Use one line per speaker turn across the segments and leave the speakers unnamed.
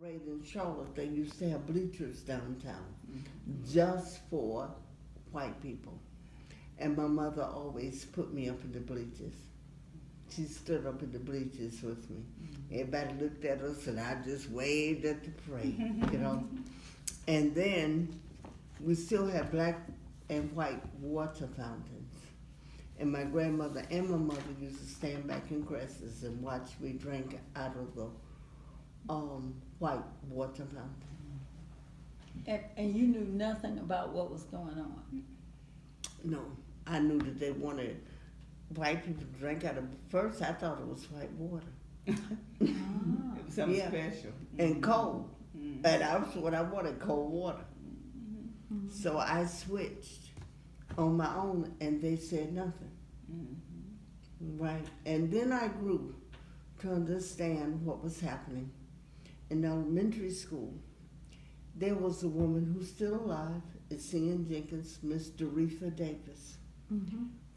Raised in Charlotte, they used to have bleachers downtown just for white people. And my mother always put me up in the bleachers. She stood up in the bleachers with me. Everybody looked at us and I just waved at the parade, you know. And then we still have black and white water fountains. And my grandmother and my mother used to stand back in grasses and watch me drink out of the white water fountain.
And you knew nothing about what was going on?
No, I knew that they wanted white people to drink out of. First, I thought it was white water.
Ah.
It was something
Yeah.
special.
And cold. And that's what I wanted, cold water. So I switched on my own and they said nothing. Right. And then I grew to understand what was happening. In elementary school, there was a woman who's still alive, it's C.N. Jenkins, Miss Doretha Davis.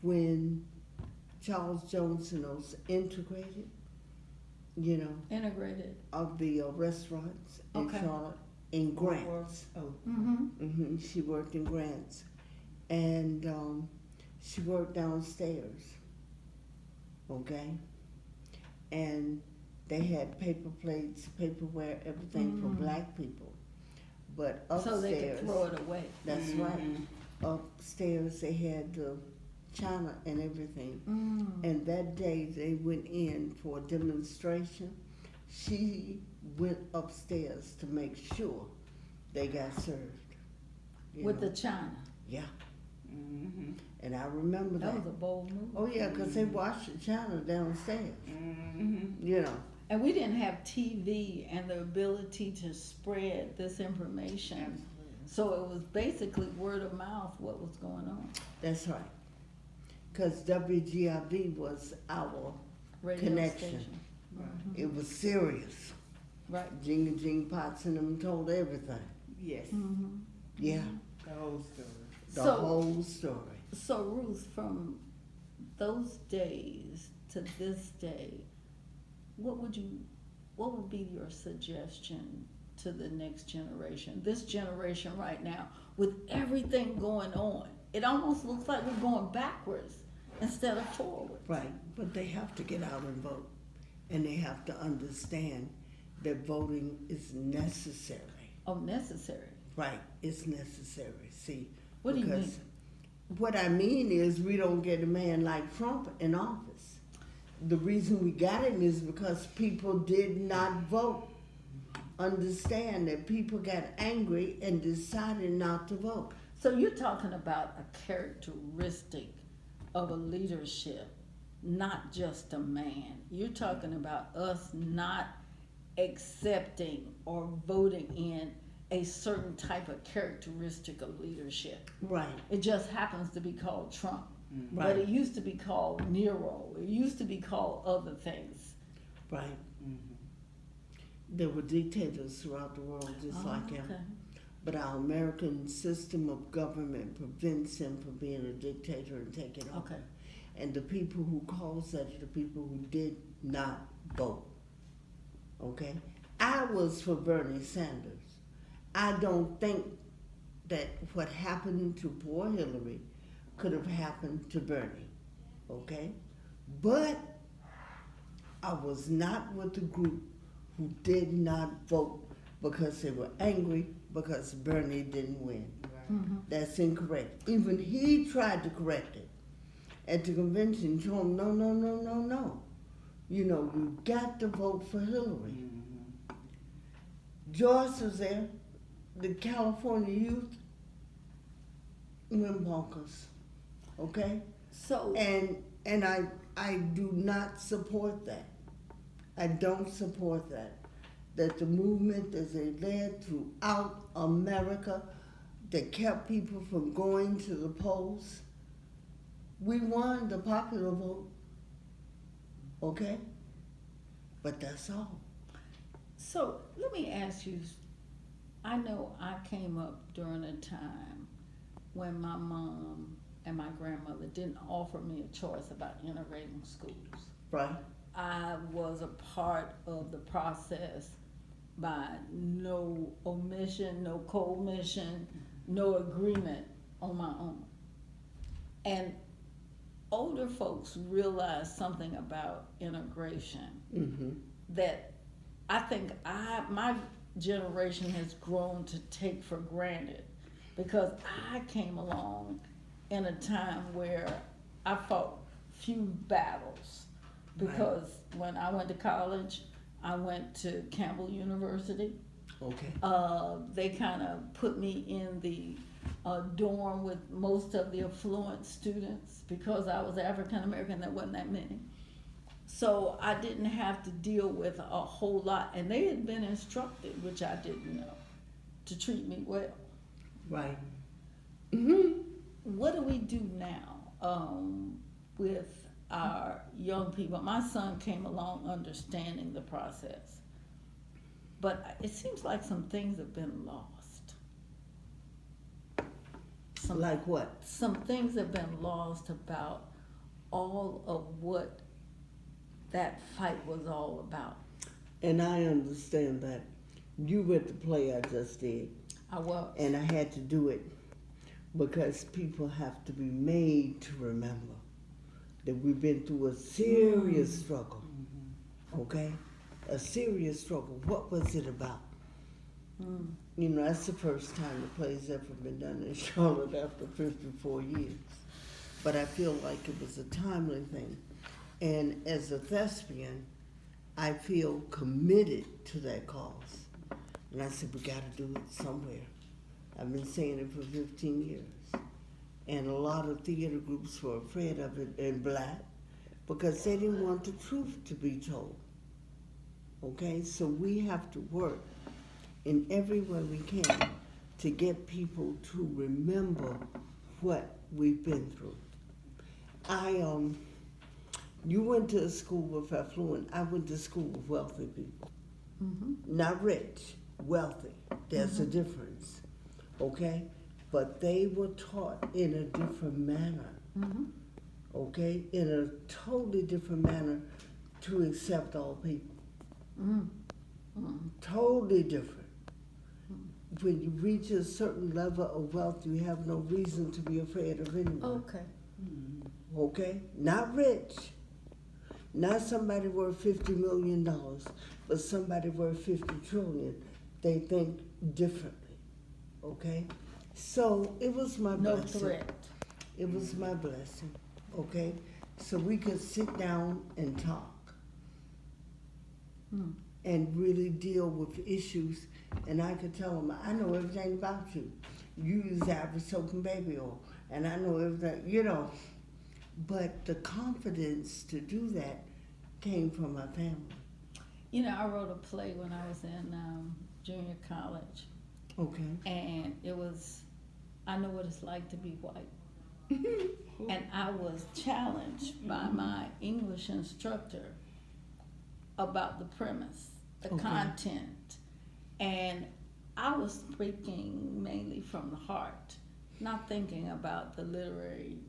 When Charles Johnson was integrated, you know,
Integrated.
of the restaurants in
Okay.
Charlotte, in Grants. She worked in Grants. And she worked downstairs, okay? And they had paper plates, paperware, everything for black people. But upstairs,
So they could throw it away.
that's right. Upstairs they had the china and everything. And that day they went in for a demonstration. She went upstairs to make sure they got served.
With the china.
Yeah. And I remember
That
that.
was a bold move.
Oh yeah, 'cause they washed the china downstairs. You know.
And we didn't have TV and the ability to spread this information. So it was basically word of mouth what was going on.
That's right. 'Cause WGIV was our
Radio
connection.
station.
It was serious.
Right.
Jean Potts and them told everything.
Yes.
Yeah.
The whole story.
The
So-
whole story.
So Ruth, from those days to this day, what would be your suggestion to the next generation? This generation right now, with everything going on, it almost looks like we're going backwards instead of forward.
Right. But they have to get out and vote. And they have to understand that voting is necessary.
Oh, necessary.
Right. It's necessary. See.
What do you mean?
Because what I mean is we don't get a man like Trump in office. The reason we got him is because people did not vote. Understand that people got angry and decided not to vote.
So you're talking about a characteristic of a leadership, not just a man. You're talking about us not accepting or voting in a certain type of characteristic of leadership.
Right.
It just happens to be called Trump. But
Right.
it used to be called Nero. It used to be called other things.
Right. There were dictators throughout the world just like him.
Okay.
But our American system of government prevents him from being a dictator and taking over.
Okay.
And the people who cause that are the people who did not vote. Okay? I was for Bernie Sanders. I don't think that what happened to poor Hillary could have happened to Bernie. Okay? But I was not with the group who did not vote because they were angry because Bernie didn't win. That's incorrect. Even he tried to correct it at the convention. He told him, no. You know, you got to vote for Hillary. Joyce was there. The California youth went bonkers. Okay?
So
And I do not support that. I don't support that. That the movement that they led throughout America that kept people from going to the polls, we won the popular vote. Okay? But that's all.
So let me ask you, I know I came up during a time when my mom and my grandmother didn't offer me a choice about integrating schools.
Right?
I was a part of the process by no omission, no commission, no agreement on my own. And older folks realize something about integration
Mm-hmm.
that I think my generation has grown to take for granted, because I came along in a time where I fought few battles, because when I went to college, I went to Campbell University.
Okay.
They kind of put me in the dorm with most of the affluent students because I was African American. There wasn't that many. So I didn't have to deal with a whole lot, and they had been instructed, which I didn't know, to treat me well.
Right. Mm-hmm.
What do we do now with our young people? My son came along understanding the process, but it seems like some things have been lost.
Like what?
Some things have been lost about all of what that fight was all about.
And I understand that. You read the play I just did.
I was.
And I had to do it because people have to be made to remember that we've been through a serious struggle. Okay? A serious struggle. What was it about? You know, that's the first time the play's ever been done in Charlotte after 54 years. But I feel like it was a timely thing. And as a thespian, I feel committed to that cause. And I said, we got to do it somewhere. I've been saying it for 15 years. And a lot of theater groups were afraid of it, and Black, because they didn't want the truth to be told. Okay? So we have to work in every way we can to get people to remember what we've been through. You went to a school with affluent. I went to school with wealthy people. Not rich, wealthy. There's a difference, okay? But they were taught in a different manner, okay? In a totally different manner to accept all people. Totally different. When you reach a certain level of wealth, you have no reason to be afraid of anyone.
Okay.
Okay? Not rich. Not somebody worth $50 million, but somebody worth 50 trillion. They think differently. Okay? So it was my
No
blessing.
threat.
It was my blessing. Okay? So we could sit down and talk and really deal with issues. And I could tell them, I know everything about you. You use average soap and baby oil. And I know everything, you know. But the confidence to do that came from my family.
You know, I wrote a play when I was in junior college,
Okay.
and it was, I know what it's like to be white. And I was challenged by my English instructor about the premise, the content. And I was speaking mainly from the heart, not thinking about the literary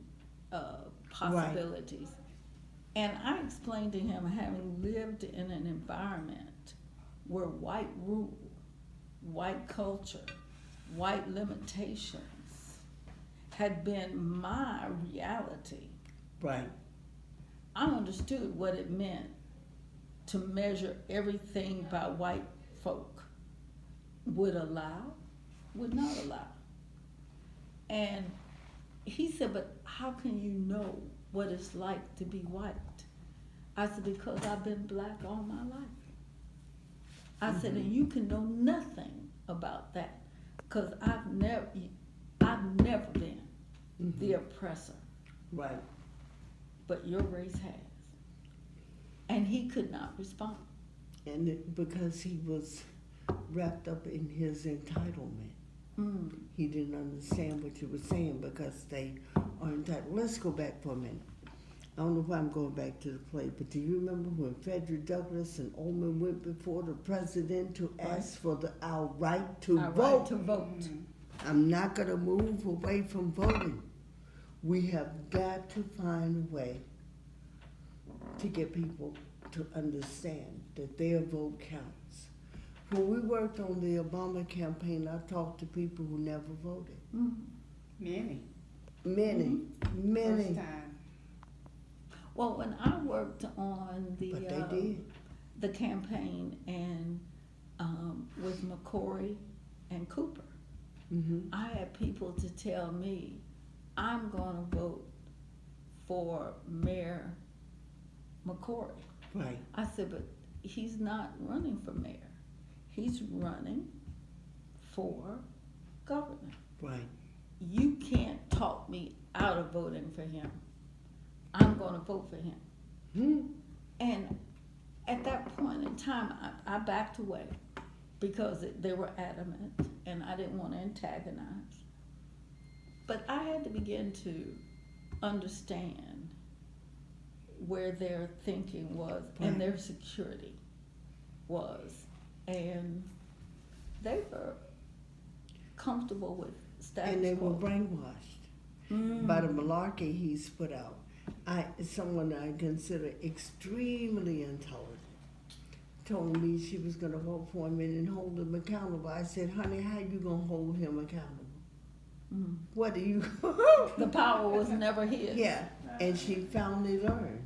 possibilities. And I explained to him, having lived in an environment where white rule, white culture, white limitations had been my reality.
Right.
I understood what it meant to measure everything by white folk. Would allow, would not allow. And he said, but how can you know what it's like to be white? I said, because I've been black all my life. I said, and you can know nothing about that, because I've never been the oppressor.
Right.
But your race has. And he could not respond.
And because he was wrapped up in his entitlement. He didn't understand what you were saying because they are entitled. Let's go back for a minute. I don't know why I'm going back to the play, but do you remember when Frederick Douglass and Ullman went before the president to ask for our right to vote?
Right to vote.
I'm not going to move away from voting. We have got to find a way to get people to understand that their vote counts. When we worked on the Obama campaign, I talked to people who never voted.
Mhm.
Many.
Many, many.
First time.
Well, when I worked on
But they did.
the campaign and with McCory and Cooper,
Mm-hmm.
I had people to tell me, I'm going to vote for Mayor McCory.
Right.
I said, but he's not running for mayor. He's running for governor.
Right.
You can't talk me out of voting for him. I'm going to vote for him.
Hmm.
And at that point in time, I backed away because they were adamant and I didn't want to antagonize. But I had to begin to understand where their thinking was
Right.
and their security was. And they were comfortable with status
And they were
quo.
brainwashed by the malarkey he's put out. Someone I consider extremely intelligent told me she was going to vote for him and hold him accountable. I said, honey, how you going to hold him accountable?
Mm.
What do you...
The power was never his.
Yeah, and she finally learned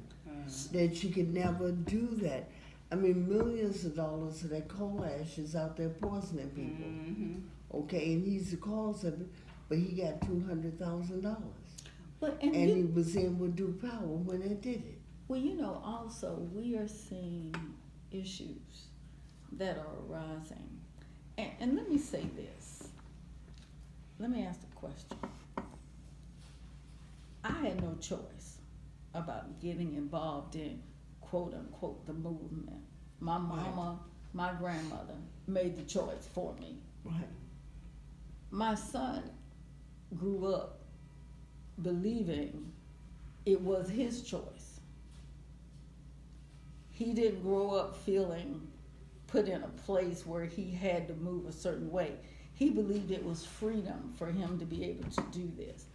that she could never do that. I mean, millions of dollars of that coal ash is out there poisoning people.
Mm-hmm.
Okay, and he's the cause of it, but he got $200,000.
But,
And he was in with due power when they did it.
well, you know, also, we are seeing issues that are arising. And let me say this. Let me ask a question. I had no choice about getting involved in, quote unquote, the movement. My mama, my grandmother made the choice for me.
Right.
My son grew up believing it was his choice. He didn't grow up feeling put in a place where he had to move a certain way. He believed it was freedom for him to be able to do this.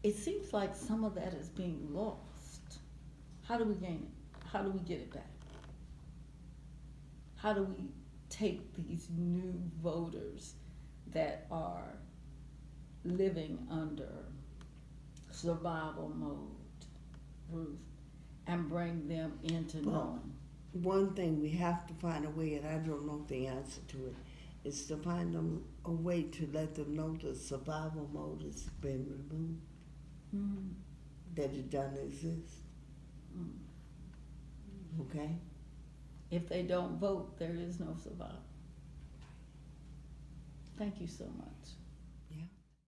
It seems like some of that is being lost. How do we gain it? How do we get it back? How do we take these new voters that are living under survival mode, Ruth, and bring them into
Well,
knowing?
one thing we have to find a way, and I don't know the answer to it, is to find them a way to let them know the survival mode has been removed,
Mm.
that it doesn't exist.
Mm.
Okay?
If they don't vote, there is no survival. Thank you so much.